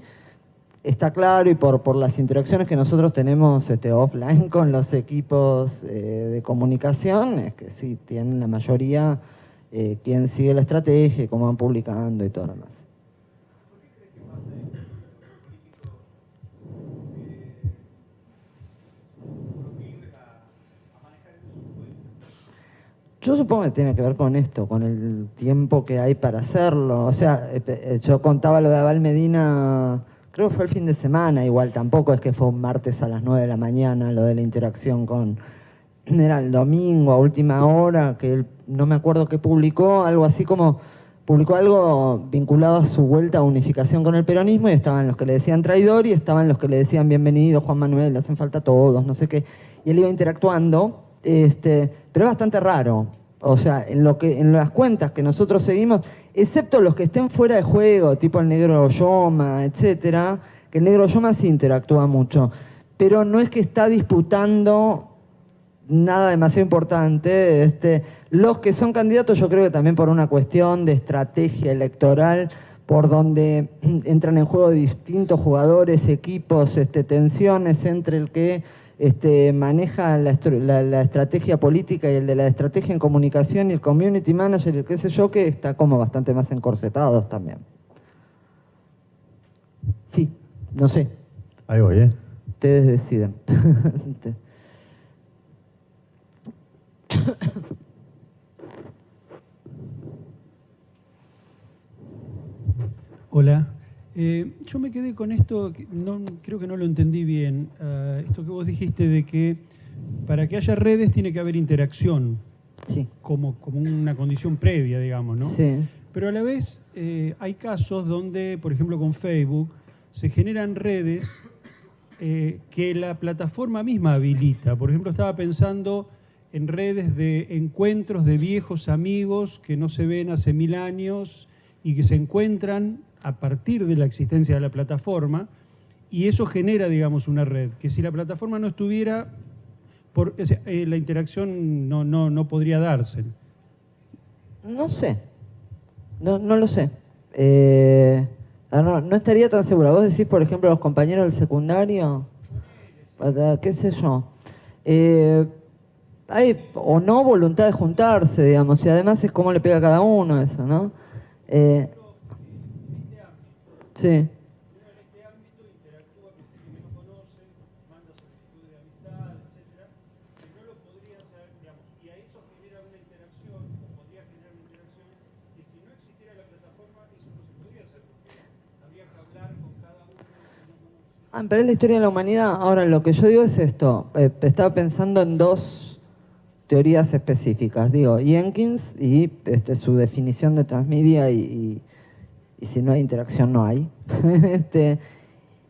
está claro, y por las interacciones que nosotros tenemos offline con los equipos de comunicación, es que sí, tienen la mayoría quien sigue la estrategia y cómo van publicando y todo lo demás. Yo supongo que tiene que ver con esto, con el tiempo que hay para hacerlo. O sea, yo contaba lo de Abal Medina, creo que fue el fin de semana, igual tampoco es que fue un martes a las 9 de la mañana lo de la interacción con... Era el domingo a última hora, que él, no me acuerdo qué publicó, algo así como... Publicó algo vinculado a su vuelta a unificación con el peronismo y estaban los que le decían traidor y estaban los que le decían bienvenido, Juan Manuel, le hacen falta todos, no sé qué. Y él iba interactuando, pero es bastante raro. O sea, en las cuentas que nosotros seguimos, excepto los que estén fuera de juego, tipo el Negro Yoma, etcétera, que el Negro Yoma sí interactúa mucho, pero no es que está disputando nada demasiado importante. Los que son candidatos, yo creo que también por una cuestión de estrategia electoral, por donde entran en juego distintos jugadores, equipos, tensiones entre el que maneja la estrategia política y el de la estrategia en comunicación y el community manager y el qué sé yo, que está como bastante más encorsetados también. Sí, no sé. Ahí voy, ¿eh? Ustedes deciden. Hola. Yo me quedé con esto, creo que no lo entendí bien. Esto que vos dijiste de que para que haya redes tiene que haber interacción, Sí. como una condición previa, digamos, ¿no? Sí. Pero a la vez hay casos donde, por ejemplo con Facebook, se generan redes que la plataforma misma habilita. Por ejemplo, estaba pensando en redes de encuentros de viejos amigos que no se ven hace 1000 años y que se encuentran a partir de la existencia de la plataforma, y eso genera, digamos, una red, que si la plataforma no estuviera, la interacción no podría darse. No sé. No lo sé. No estaría tan segura. Vos decís, por ejemplo, los compañeros del secundario, qué sé yo. Hay o no voluntad de juntarse, digamos, y además es cómo le pega a cada uno eso, ¿no? Sí. Pero es la historia de la humanidad. Ahora, lo que yo digo es esto. Estaba pensando en dos teorías específicas. Digo, Jenkins y su definición de transmedia y si no hay interacción, no hay.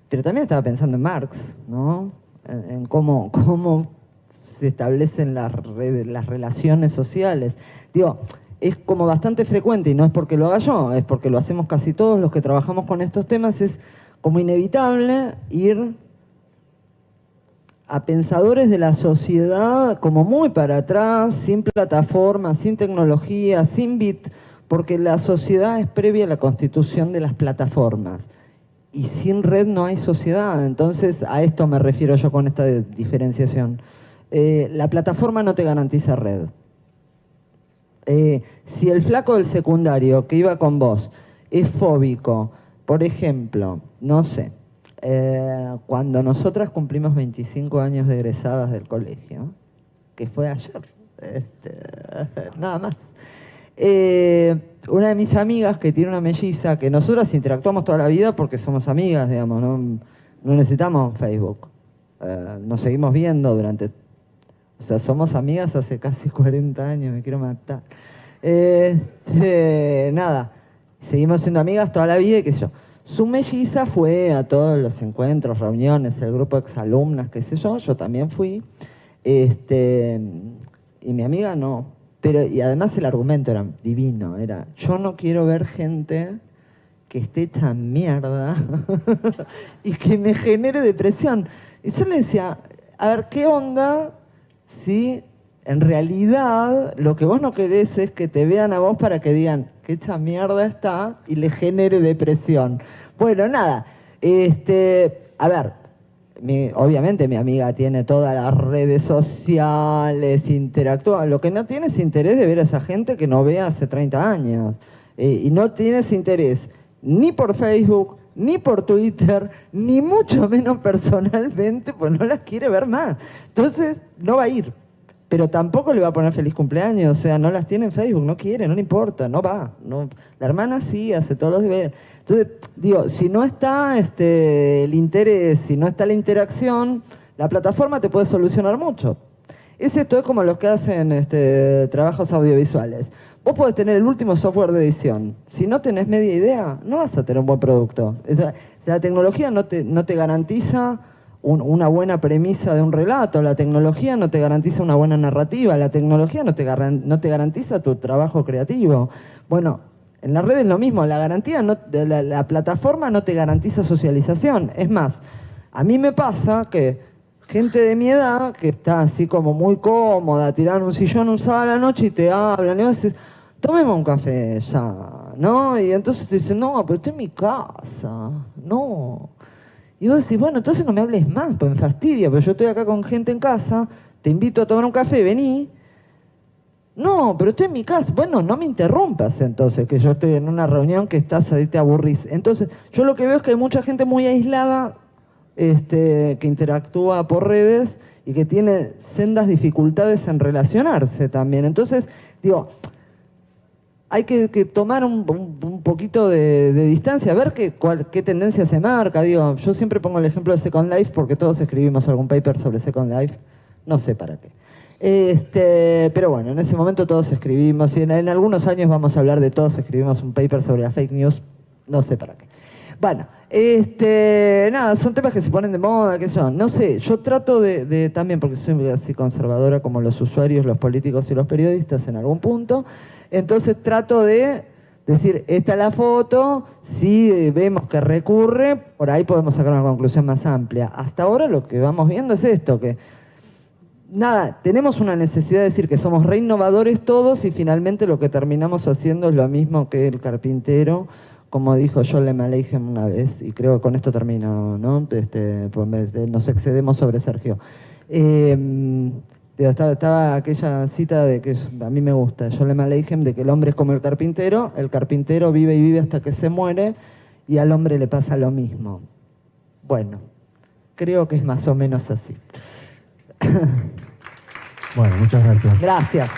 Pero también estaba pensando en Marx, ¿no? En cómo se establecen las redes, las relaciones sociales. Digo, es como bastante frecuente, y no es porque lo haga yo, es porque lo hacemos casi todos los que trabajamos con estos temas, es como inevitable ir a pensadores de la sociedad como muy para atrás, sin plataforma, sin tecnología, sin bit, porque la sociedad es previa a la constitución de las plataformas. Y sin red no hay sociedad. Entonces, a esto me refiero yo con esta diferenciación. La plataforma no te garantiza red. Si el flaco del secundario que iba con vos es fóbico, por ejemplo, no sé, cuando nosotras cumplimos 25 años de egresadas del colegio, que fue ayer, nada más, una de mis amigas que tiene una melliza, que nosotras interactuamos toda la vida porque somos amigas, digamos, no necesitamos Facebook, nos seguimos viendo durante, o sea, somos amigas hace casi 40 años, me quiero matar. Nada, seguimos siendo amigas toda la vida y qué sé yo. Su melliza fue a todos los encuentros, reuniones, el grupo de exalumnas, qué sé yo también fui. Y mi amiga no. Y además el argumento era divino, era, yo no quiero ver gente que esté hecha mierda y que me genere depresión. Y yo le decía, a ver, ¿qué onda si en realidad lo que vos no querés es que te vean a vos para que digan que hecha mierda está y le genere depresión? Bueno, nada, a ver, obviamente mi amiga tiene todas las redes sociales, interactúa, lo que no tiene es interés de ver a esa gente que no ve hace 30 años. Y no tienes interés ni por Facebook, ni por Twitter, ni mucho menos personalmente, pues no las quiere ver más. Entonces, no va a ir. Pero tampoco le va a poner feliz cumpleaños, o sea, no las tiene en Facebook, no quiere, no le importa, no va. No. La hermana sí, hace todos los deberes. Entonces, digo, si no está el interés, si no está la interacción, la plataforma te puede solucionar mucho. Esto es como los que hacen trabajos audiovisuales. Vos podés tener el último software de edición. Si no tenés media idea, no vas a tener un buen producto. La tecnología no te garantiza una buena premisa de un relato, la tecnología no te garantiza una buena narrativa, la tecnología no te garantiza tu trabajo creativo. Bueno, en las redes lo mismo, la plataforma no te garantiza socialización. Es más, a mí me pasa que gente de mi edad, que está así como muy cómoda, tirada en un sillón un sábado a la noche y te hablan, y vos decís, tomemos un café ya, ¿no? Y entonces te dicen, no, pero estoy en mi casa, no. Y vos decís, bueno, entonces no me hables más, pues me fastidia, pero yo estoy acá con gente en casa, te invito a tomar un café, vení. No, pero estoy en mi casa. Bueno, no me interrumpas entonces, que yo estoy en una reunión que estás ahí, te aburrís. Entonces, yo lo que veo es que hay mucha gente muy aislada que interactúa por redes y que tiene sendas dificultades en relacionarse también. Entonces, digo, hay que tomar un poquito de distancia, ver qué tendencia se marca. Digo, yo siempre pongo el ejemplo de Second Life porque todos escribimos algún paper sobre Second Life. No sé para qué. Pero bueno, en ese momento todos escribimos y en algunos años vamos a hablar de todos escribimos un paper sobre la fake news. No sé para qué. Bueno, nada, son temas que se ponen de moda, qué sé yo. No sé, yo trato de también, porque soy así conservadora como los usuarios, los políticos y los periodistas en algún punto, entonces trato de decir, esta es la foto, si vemos que recurre, por ahí podemos sacar una conclusión más amplia. Hasta ahora lo que vamos viendo es esto, que nada, tenemos una necesidad de decir que somos re innovadores todos y finalmente lo que terminamos haciendo es lo mismo que el carpintero, como dijo Sholem Aleichem una vez, y creo que con esto termino, ¿no? Pues nos excedemos sobre Sergio. Estaba aquella cita de que a mí me gusta, Sholem Aleichem, de que el hombre es como el carpintero vive y vive hasta que se muere, y al hombre le pasa lo mismo. Bueno, creo que es más o menos así. Bueno, muchas gracias. Gracias.